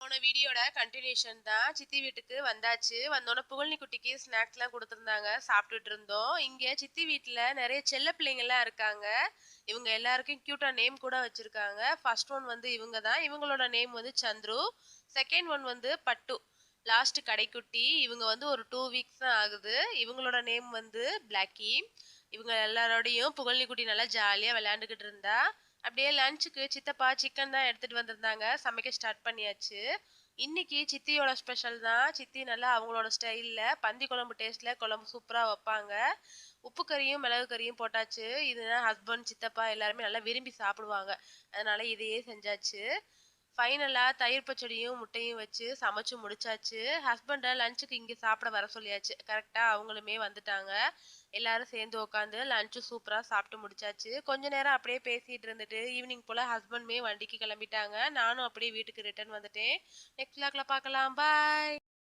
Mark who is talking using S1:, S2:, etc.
S1: போன வீடியோட கண்டினியூஷன் தான். சித்தி வீட்டுக்கு வந்தாச்சு. வந்தோனே புகழ்னி குட்டிக்கு ஸ்நாக்ஸ்லாம் குடுத்துருந்தாங்க. சாப்பிட்டுட்டு இருந்தோம். இங்க சித்தி வீட்ல நெறைய செல்ல பிள்ளைங்கலாம் இருக்காங்க. இவங்க எல்லாருக்கும் கியூட்டா நேம் கூட வச்சிருக்காங்க. ஃபர்ஸ்ட் ஒன் வந்து இவங்க தான். இவங்களோட நேம் வந்து சந்துரு. செகண்ட் ஒன் வந்து பட்டு. லாஸ்ட் கடைக்குட்டி. இவங்க வந்து ஒரு 2 வீக்ஸ் தான் ஆகுது. இவங்களோட நேம் வந்து பிளாக்கி. இவங்க எல்லாரோடையும் புகழ்னி குட்டி நல்லா ஜாலியா விளையாண்டுகிட்டு இருந்தா. அப்படியே லஞ்சுக்கு சித்தப்பா சிக்கன் தான் எடுத்துட்டு வந்திருந்தாங்க. சமைக்க ஸ்டார்ட் பண்ணியாச்சு. இன்னைக்கு சித்தியோட ஸ்பெஷல் தான். சித்தி நல்லா அவங்களோட ஸ்டைல்ல பந்தி குழம்பு டேஸ்ட்ல குழம்பு சூப்பரா வைப்பாங்க. உப்பு கறியும் மிளகு கறியும் போட்டாச்சு. இதுதான் ஹஸ்பண்ட் சித்தப்பா எல்லாருமே நல்லா விரும்பி சாப்பிடுவாங்க. அதனால இதையே செஞ்சாச்சு. ஃபைனலா தயிர் பச்சடியும் முட்டையும் வச்சு சமைச்சு முடிச்சாச்சு. ஹஸ்பண்ட லஞ்சுக்கு இங்க சாப்பிட வர சொல்லியாச்சு. கரெக்டா அவங்களுமே வந்துட்டாங்க. எல்லாரும் சேர்ந்து உட்காந்து லஞ்சு சூப்பரா சாப்பிட்டு முடிச்சாச்சு. கொஞ்ச நேரம் அப்படியே பேசிட்டு இருந்துட்டு ஈவினிங் போல ஹஸ்பண்டுமே வண்டிக்கு கிளம்பிட்டாங்க. நானும் அப்படியே வீட்டுக்கு ரிட்டர்ன் வந்துட்டேன். நெக்ஸ்ட் vlogல பார்க்கலாம். பாய்.